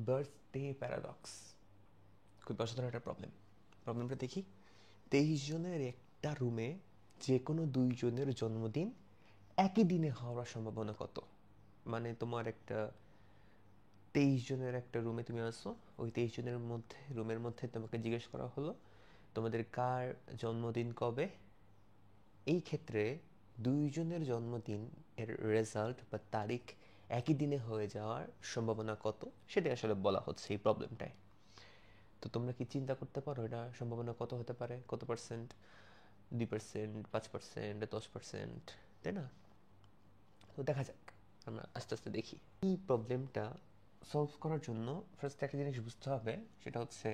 Birthday paradox, খুব অসাধারণ একটা প্রবলেমটা দেখি। 23 জনের একটা রুমে যে কোনো 2 জনের জন্মদিন একই দিনে হওয়ার সম্ভাবনা কত? মানে তোমার একটা 23 জনের একটা রুমে তুমি আসো, ওই 23 জনের মধ্যে রুমের মধ্যে তোমাকে জিজ্ঞেস করা হলো তোমাদের কার জন্মদিন কবে। এই ক্ষেত্রে 2 জনের জন্মদিন এর রেজাল্ট বা তারিখ একই দিনে হয়ে যাওয়ার সম্ভাবনা কত, সেটা আসলে বলা হচ্ছে এই প্রবলেমটায়। তো তোমরা কি চিন্তা করতে পারো এটা সম্ভাবনা কত হতে পারে? কত পার্সেন্ট? 2%, 5%, 10%, তাই না? তো দেখা যাক, আমরা আস্তে আস্তে দেখি। এই প্রবলেমটা সলভ করার জন্য ফার্স্ট একটা জিনিস বুঝতে হবে, সেটা হচ্ছে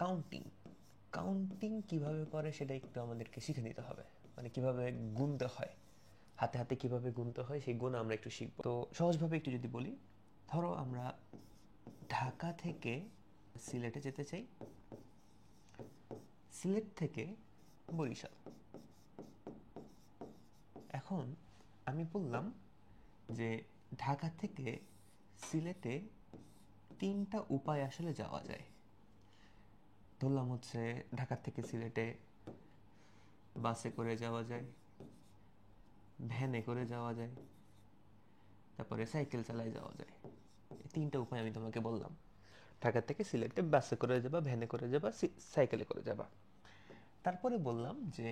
কাউন্টিং। কাউন্টিং কিভাবে করে সেটা একটু আমাদেরকে শিখে নিতে হবে, মানে কিভাবে গুনতে হয়, হাতে হাতে কিভাবে গুনতে হয় সেই গুণ আমরা একটু শিখব। তো সহজভাবে একটু যদি বলি, ধরো আমরা ঢাকা থেকে সিলেটে যেতে চাই, সিলেট থেকে বরিশাল। এখন আমি বললাম যে ঢাকা থেকে সিলেটে 3টা উপায় আসলে যাওয়া যায়। ধরলাম হচ্ছে ঢাকা থেকে সিলেটে বাসে করে যাওয়া যায়, ভ্যানে করে যাওয়া যায়, তারপরে সাইকেল চালায় যাওয়া যায়। এই 3টা উপায় আমি তোমাকে বললাম। ঢাকা থেকে সিলেটে বাসে করে যাবা, ভ্যানে করে যাবা, সাইকেলে করে যাবা। তারপরে বললাম যে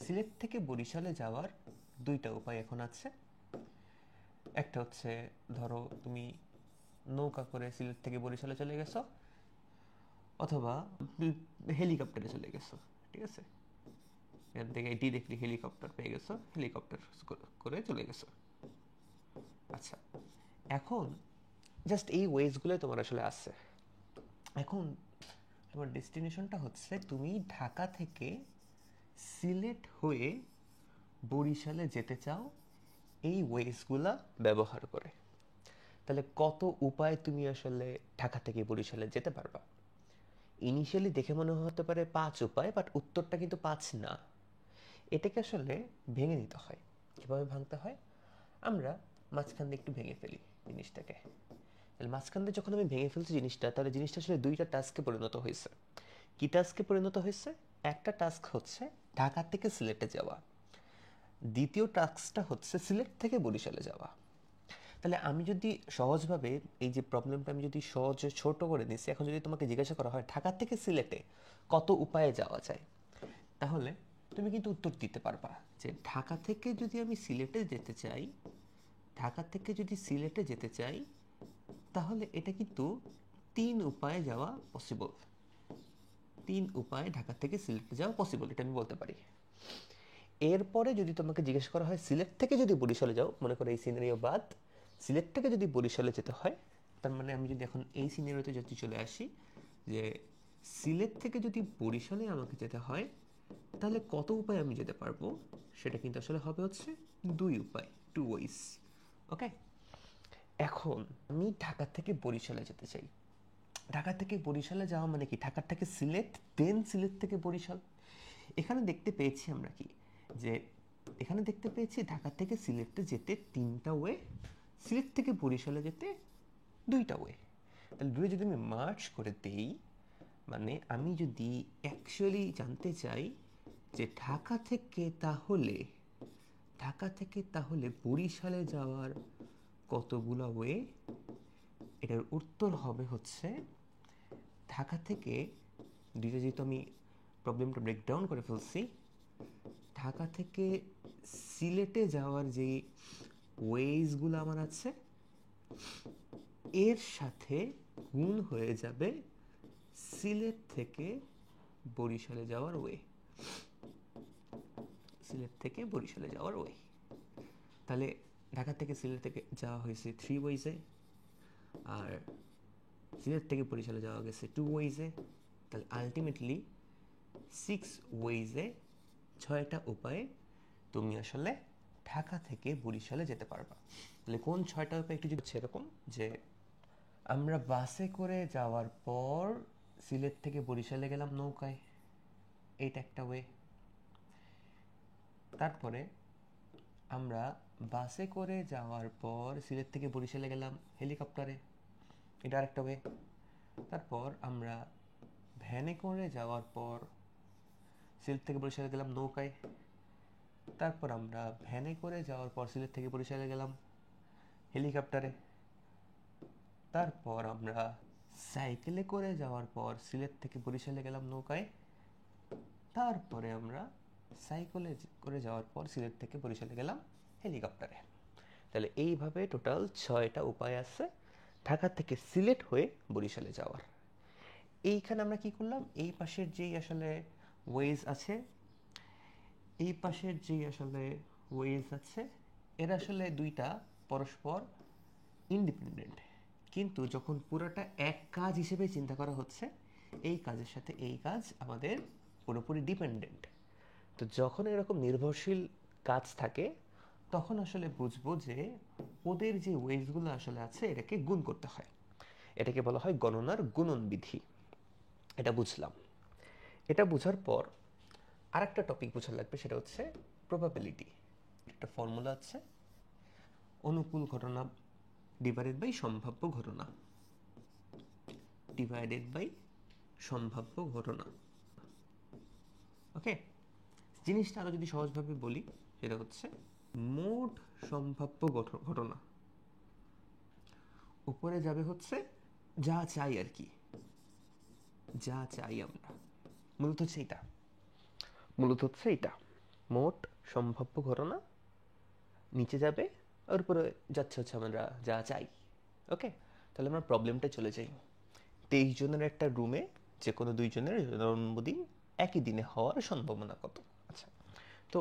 সিলেট থেকে বরিশালে যাওয়ার 2টা উপায় এখন আছে। একটা হচ্ছে ধরো তুমি নৌকা করে সিলেট থেকে বরিশালে চলে গেছো, অথবা হেলিকপ্টারে চলে গেছো, ঠিক আছে? এখান থেকে ডিরেক্টলি হেলিকপ্টার পেয়ে গেছো, হেলিকপ্টার করে চলে গেছো। আচ্ছা, এখন জাস্ট এই ওয়েজগুলো তোমার আসলে আছে। এখন তোমার ডেস্টিনেশনটা হচ্ছে তুমি ঢাকা থেকে সিলেট হয়ে বরিশালে যেতে চাও এই ওয়েজগুলা ব্যবহার করে। তাহলে কত উপায় তুমি আসলে ঢাকা থেকে বরিশালে যেতে পারবা? ইনিশিয়ালি দেখে মনে হতে পারে 5 উপায়, বাট উত্তরটা কিন্তু 5 না। এটাকে আসলে ভেঙে নিতে হয়। কীভাবে ভাঙতে হয়? আমরা মাঝখান দিয়ে একটু ভেঙে ফেলি জিনিসটাকে। তাহলে মাঝখান দিয়ে যখন আমি ভেঙে ফেলছি জিনিসটা, তাহলে জিনিসটা আসলে 2টা টাস্কে পরিণত হয়েছে। কি টাস্কে পরিণত হয়েছে? একটা টাস্ক হচ্ছে ঢাকা থেকে সিলেটে যাওয়া, দ্বিতীয় টাস্কটা হচ্ছে সিলেট থেকে বরিশালে যাওয়া। তাহলে আমি যদি সহজভাবে এই যে প্রবলেমটা আমি যদি সহজে ছোট করে নিচ্ছি, এখন যদি তোমাকে জিজ্ঞাসা করা হয় ঢাকা থেকে সিলেটে কত উপায়ে যাওয়া যায়, তাহলে তুমি কিন্তু উত্তর দিতে পারবা যে ঢাকা থেকে যদি আমি সিলেটে যেতে চাই, ঢাকা থেকে যদি সিলেটে যেতে চাই, তাহলে এটা কিন্তু 3 উপায়ে যাওয়া পসিবল। 3 উপায়ে ঢাকা থেকে সিলেটে যাওয়া পসিবল, এটা আমি বলতে পারি। এরপরে যদি তোমাকে জিজ্ঞেস করা হয় সিলেট থেকে যদি বরিশালে যাও, মনে করো এই সিনারিও বাদ, সিলেট থেকে যদি বরিশালে যেতে হয়, তার মানে আমি যদি এখন এই সিনারিওতে যদি চলে আসি যে সিলেট থেকে যদি বরিশালে আমাকে যেতে হয়, তাহলে কত উপায় আমি যেতে পারবো? সেটা কিন্তু আসলে হবে হচ্ছে 2 উপায়, 2 ওয়েজ। ওকে, এখন আমি ঢাকা থেকে বরিশালে যেতে চাই। ঢাকা থেকে বরিশালে যাওয়া মানে কি? ঢাকা থেকে সিলেট, দেন সিলেট থেকে বরিশাল। এখানে দেখতে পেয়েছি আমরা কি, যে এখানে দেখতে পেয়েছি ঢাকা থেকে সিলেটে যেতে 3টা ওয়ে, সিলেট থেকে বরিশালে যেতে 2টা ওয়ে। তাহলে দুটো যদি আমি মার্চ করে দেই, মানে আমি যদি অ্যাকচুয়ালি জানতে চাই যে ঢাকা থেকে তাহলে বরিশালে যাওয়ার কতগুলো ওয়ে, এটার উত্তর হবে হচ্ছে ঢাকা থেকে দুইটা, যেহেতু আমি প্রবলেমটা ব্রেকডাউন করে ফেলছি, ঢাকা থেকে সিলেটে যাওয়ার যে ওয়েজগুলো আমার আছে এর সাথে গুণ হয়ে যাবে সিলেট থেকে বরিশালে যাওয়ার ওয়ে। সিলেট থেকে বরিশালে যাওয়ার ওয়ে, তাহলে ঢাকা থেকে সিলেট থেকে যাওয়া হয়েছে 3 ওয়েজে, আর সিলেট থেকে বরিশালে যাওয়া গেছে 2 ওয়েজে। তাহলে আলটিমেটলি 6 ওয়েজে, 6টা উপায়ে তুমি আসলে ঢাকা থেকে বরিশালে যেতে পারবা। তাহলে কোন 6টা উপায় একটু যদি এরকম, যে আমরা বাসে করে যাওয়ার পর সিলেট থেকে বরিশালে গেলাম নৌকায়, এইটা একটা ওয়ে। তারপরে আমরা বাসে করে যাওয়ার পর সিলেট থেকে বরিশালে গেলাম হেলিকপ্টারে, এটা আরেকটা ওয়ে। তারপর আমরা ভ্যানে করে যাওয়ার পর সিলেট থেকে বরিশালে গেলাম নৌকায়। তারপর আমরা ভ্যানে করে যাওয়ার পর সিলেট থেকে বরিশালে গেলাম হেলিকপ্টারে। তারপর আমরা সাইকেলে করে যাওয়ার পর সিলেট থেকে বরিশালে গেলাম নৌকায়। তারপরে আমরা সাইকেলে করে যাওয়ার পর সিলেট থেকে বরিশালে গেলাম হেলিকপ্টারে। তাহলে এইভাবে টোটাল 6টা উপায় আছে ঢাকা থেকে সিলেট হয়ে বরিশালে যাওয়ার। এইখানে আমরা কি করলাম, এই পাশের যেই আসলে ওয়েজ আছে, এই পাশের যেই আসলে ওয়েজ আছে, এরা আসলে দুইটা পরস্পর ইন্ডিপেন্ডেন্ট, কিন্তু যখন পুরোটা এক কাজ হিসেবে চিন্তা করা হচ্ছে, এই কাজের সাথে এই কাজ আমাদের পুরোপুরি ডিপেন্ডেন্ট। তো যখন এরকম নির্ভরশীল কাজ থাকে তখন আসলে বুঝবো যে ওদের যে ওয়েজগুলো আসলে আছে এটাকে গুণ করতে হয়। এটাকে বলা হয় গণনার গুণন বিধি। এটা বুঝলাম। এটা বোঝার পর আরেকটা টপিক বোঝা লাগবে, সেটা হচ্ছে প্রবাবিলিটি। একটা ফর্মুলা আছে, অনুকূল ঘটনা ডিভাইডেড বাই সম্ভাব্য ঘটনা, ডিভাইডেড বাই সম্ভাব্য ঘটনা। ওকে, জিনিসটা আরো যদি সহজভাবে বলি, সেটা হচ্ছে মোট সম্ভাব্য ঘটনা উপরে যাবে হচ্ছে যা চাই আর কি, যা চাই আমরা, মূলত হচ্ছে এটা মোট সম্ভাব্য ঘটনা নিচে যাবে, ওর উপরে যাচ্ছে হচ্ছে আমরা যা চাই। ওকে, তাহলে আমরা প্রবলেমটা চলে যাই। 23 জনের একটা রুমে যে কোনো 2 জনের জন্মদিন একই দিনে হওয়ার সম্ভাবনা কত? আচ্ছা, তো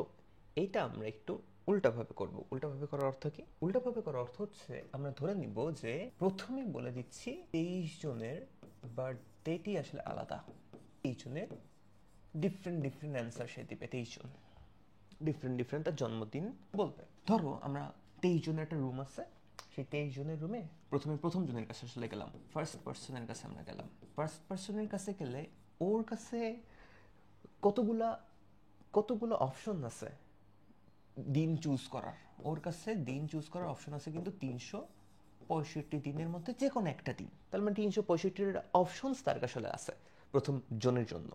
এইটা আমরা একটু উল্টাভাবে করব। উল্টাভাবে করার অর্থ কি? উল্টাভাবে করার অর্থ হচ্ছে আমরা ধরে নিব যে প্রথমে বলে দিচ্ছি 23 জনের বার্থডেটি আসলে আলাদা। 23 জনের ডিফারেন্ট অ্যান্সার সে দিবে। 23 জন ডিফারেন্ট তার জন্মদিন বলবে। ধরো আমরা 23 জনের একটা রুম আছে, সেই 23 জনের রুমে প্রথম জনের কাছে আসলে গেলাম, ফার্স্ট পার্সনের কাছে আমরা গেলাম। ফার্স্ট পার্সনের কাছে গেলে ওর কাছে কতগুলো অপশন আছে দিন চুজ করার। ওর কাছে দিন চুজ করার অপশন আছে কিন্তু 365 দিনের মধ্যে যে কোনো একটা দিন। তার মানে 365 অপশনস তার কাছে আছে প্রথম জনের জন্য।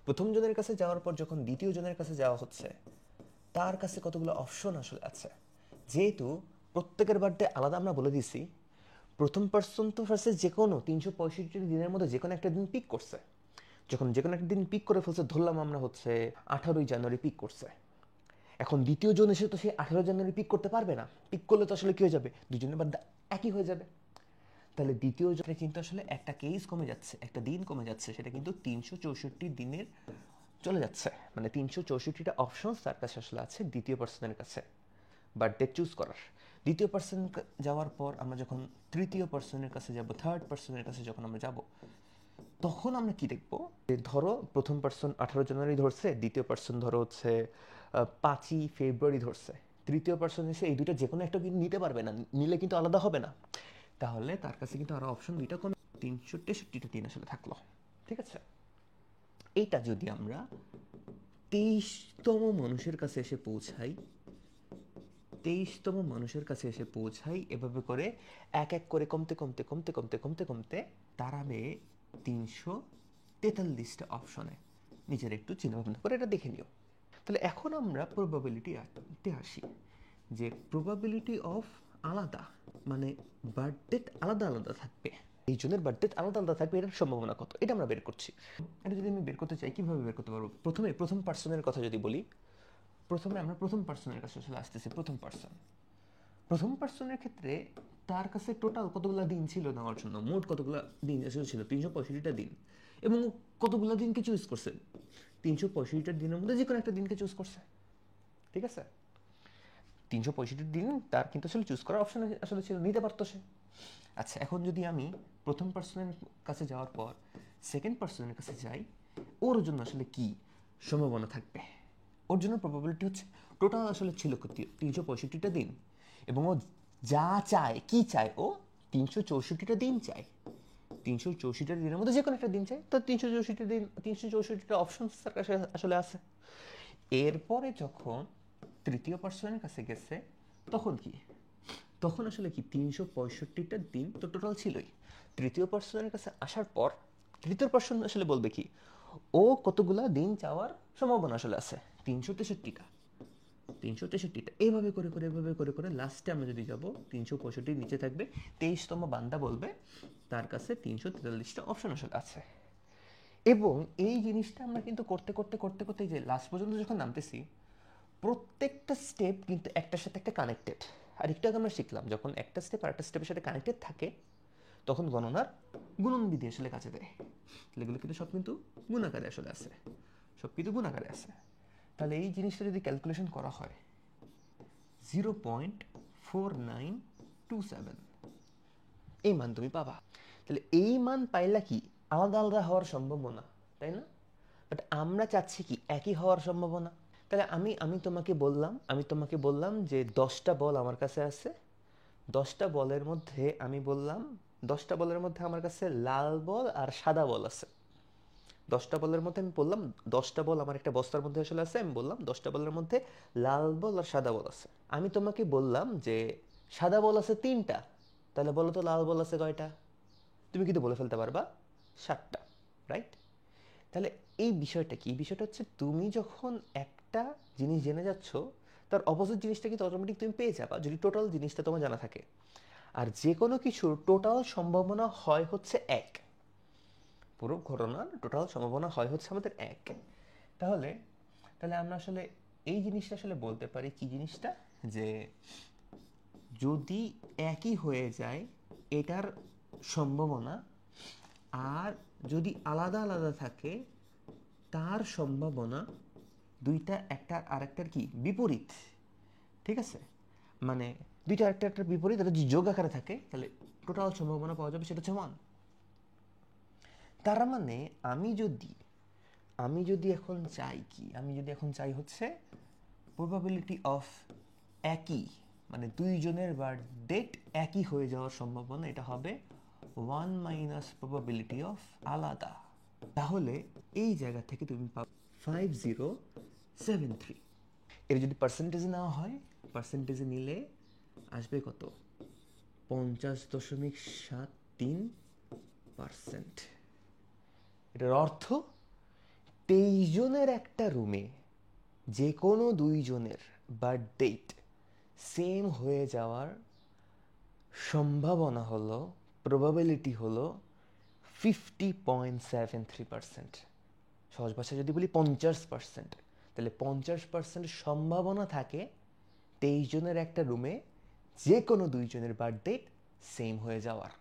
প্রথম জনের কাছে যাওয়ার পর যখন দ্বিতীয় জনের কাছে যাওয়া হচ্ছে, তার কাছে কতগুলো অপশন আসলে আছে। যেহেতু প্রত্যেকের বার্থডে আলাদা আমরা বলে দিছি, প্রথম পার্সন তো ফার্স্টে যে কোনো 365 দিনের মধ্যে যে কোনো একটা দিন পিক করছে। যখন যে কোনো একটা দিন পিক করে ফেলছে, ধরলাম আমরা হচ্ছে 18 জানুয়ারি পিক করছে। এখন দ্বিতীয় জন এসে তো সেই 18 জানুয়ারি পিক করতে পারবে না। পিক করলে তো আসলে কি হয়ে যাবে, দুজনের বার্থডে একই হয়ে যাবে। তাহলে দ্বিতীয় জনে কিন্তু আসলে একটা কেস কমে যাচ্ছে, একটা দিন কমে যাচ্ছে, সেটা কিন্তু 364 দিনের চলে যাচ্ছে। মানে 364টা অপশন তার কাছে আসলে আছে দ্বিতীয় পার্সনের কাছে বার্থডে চুজ করার। দ্বিতীয় পার্সন যাওয়ার পর আমরা যখন তৃতীয় পার্সনের কাছে যাব, থার্ড পার্সনের কাছে যখন আমরা যাব, তখন আমরা কি দেখবো, যে ধরো প্রথম পার্সন 18 জানুয়ারি ধরছে, দ্বিতীয় পার্সন ধরো হচ্ছে 5ই ফেব্রুয়ারি ধরছে, তৃতীয় পার্সন এসে এই দুইটা যে কোনো একটা কিন্তু নিতে পারবে না, নিলে কিন্তু আলাদা হবে না। তাহলে তার কাছে কিন্তু আরো অপশন দুইটা কমে 363টা দিন আসলে থাকলো। ঠিক আছে, এইটা যদি আমরা 23তম মানুষের কাছে এসে পৌঁছাই, 23তম মানুষের কাছে এসে পৌঁছাই, এভাবে করে এক এক করে কমতে দাঁড়াবে 343টা অপশনে। নিজের একটু চিন্তা ভাবনা করে এটা দেখে নিও। তাহলে এখন আমরা প্রবাবিলিটিতে আসি, যে প্রবাবিলিটি অফ আলাদা, মানে বার্থডেট আলাদা আলাদা থাকবে, এই জনের বার্থডেট আলাদা আলাদা থাকবে, এটার সম্ভাবনা কত, এটা আমরা বের করছি। এটা যদি আমি বের করতে চাই, কিভাবে বের করতে পারবো? প্রথম পার্সনের কথা যদি বলি, প্রথমে আমরা প্রথম পার্সনের কাছে চলে আসতেছি। প্রথম পার্সনের ক্ষেত্রে তার কাছে টোটাল কতগুলো দিন ছিল নেওয়ার জন্য, মোট কতগুলো দিন ছিল 365টা দিন, এবং কতগুলো দিনকে চুজ করছে, 365টা দিনের মধ্যে যে কোনো একটা দিনকে চুজ করছে। ঠিক আছে, 365 দিন তার কিন্তু আসলে চুজ করার অপশন আসলে ছিল, নিতে পারতো সে। আচ্ছা, এখন যদি আমি প্রথম পার্সনের কাছে যাওয়ার পর সেকেন্ড পার্সনের কাছে যাই, ওর জন্য আসলে কি সম্ভাবনা থাকবে? ওর জন্য প্রবাবিলিটি হচ্ছে টোটাল আসলে ছিল 365টা দিন, এবং ও যা চায়, কি চায়, ও 364টা দিন চায়। 364টা দিনের মধ্যে যে কোনো একটা দিন চায়, তো 364টা দিন, 364টা অপশন তার কাছে আসলে আছে। এরপরে যখন তৃতীয় পার্সনের কাছে গেছে, তখন কি, তখন আসলে কি 365টা দিন তো টোটাল ছিলই। তৃতীয় পার্সনের কাছে আসার পর তৃতীয় পার্সন আসলে বলবে কি, ও কতগুলা দিন চাওয়ার সম্ভাবনা আসলে আছে, 363টা। 363টা এইভাবে করে করে এভাবে করে করে লাস্টে আমরা যদি যাব 365 নিচে থাকবে 23তম বান্দা বলবে তার কাছে 343টা অপশন আসলে আছে। এবং এই জিনিসটা আমরা কিন্তু করতে করতে করতে করতে যে লাস্ট পর্যন্ত যখন নামতেছি, প্রত্যেকটা স্টেপ কিন্তু একটার সাথে একটা কানেক্টেড। আর একটু আগে আমরা শিখলাম যখন একটা স্টেপ আর একটা স্টেপের সাথে কানেক্টেড থাকে তখন গণনার গুণনবিধি আসলে কাজে দেয়। এগুলো কিন্তু সব কিন্তু গুণাকারে আসলে আছে, সব কিন্তু গুণাকারে আছে। তাহলে এই জিনিসটা যদি ক্যালকুলেশন করা হয় 0.4927 এই মান তুমি পাবা। তাহলে এই মান পাইলা কি আলাদা আলাদা হওয়ার সম্ভাবনা, তাই না? বাট আমরা চাচ্ছি কি একই হওয়ার সম্ভাবনা। তাহলে আমি তোমাকে বললাম যে 10টা বল আমার কাছে আছে। 10টা বলের মধ্যে আমি বললাম 10টা বলের মধ্যে আমার কাছে লাল বল আর সাদা বল আছে। 10টা বলের মধ্যে আমি বললাম 10টা বল আমার একটা বস্তার মধ্যে আসলে আছে। আমি বললাম 10টা বলের মধ্যে লাল বল আর সাদা বল আছে। আমি তোমাকে বললাম যে সাদা বল আছে 3টা, তাহলে বলো তো লাল বল আছে কয়টা? তুমি কিন্তু বলে ফেলতে পারবা 7টা, রাইট? তাহলে এই বিষয়টা কি? বিষয়টা হচ্ছে তুমি যখন একটা জিনিস জেনে যাচ্ছ তার অপোজিট জিনিসটা কিন্তু অটোমেটিক তুমি পেয়ে যাবা যদি টোটাল জিনিসটা তোমার জানা থাকে। আর যে কোনো কিছুর টোটাল সম্ভাবনা হয় হচ্ছে 1, পুরো ঘটনার টোটাল সম্ভাবনা হয় হচ্ছে আমাদের 1। তাহলে তাহলে আমরা আসলে এই জিনিসটা আসলে বলতে পারি কি জিনিসটা, যে যদি একই হয়ে যায় এটার সম্ভাবনা, আর যদি আলাদা আলাদা থাকে তার সম্ভাবনা, দুইটা একটা আরেকটার কি বিপরীত, ঠিক আছে? মানে দুইটা একটা বিপরীত, এটা যদি যোগ আকারে থাকে তাহলে টোটাল সম্ভাবনা পাওয়া যাবে সেটা হচ্ছে 1। তার মানে আমি যদি এখন চাই কি, আমি যদি এখন চাই হচ্ছে প্রবাবিলিটি অফ একই, মানে দুইজনের বার্থ ডেট একই হয়ে যাওয়ার সম্ভাবনা, এটা হবে 1 মাইনাস প্রবাবিলিটি অফ আলাদা। তাহলে এই জায়গা থেকে তুমি পাবে 5073। এর যদি পার্সেন্টেজে নেওয়া হয়, পার্সেন্টেজে নিলে আসবে কত? 50.73%। এটার অর্থ 23 জনের একটা রুমে যে কোনো দুইজনের বার্থ ডেট সেম হয়ে যাওয়ার সম্ভাবনা হলো, প্রবাবিলিটি হলো 50.73%। সহজ ভাষায় যদি বলি 50%, তাহলে 50% সম্ভাবনা থাকে 23 জনের একটা রুমে যে কোনো দুইজনের বার্থ ডেট সেম হয়ে যাওয়ার।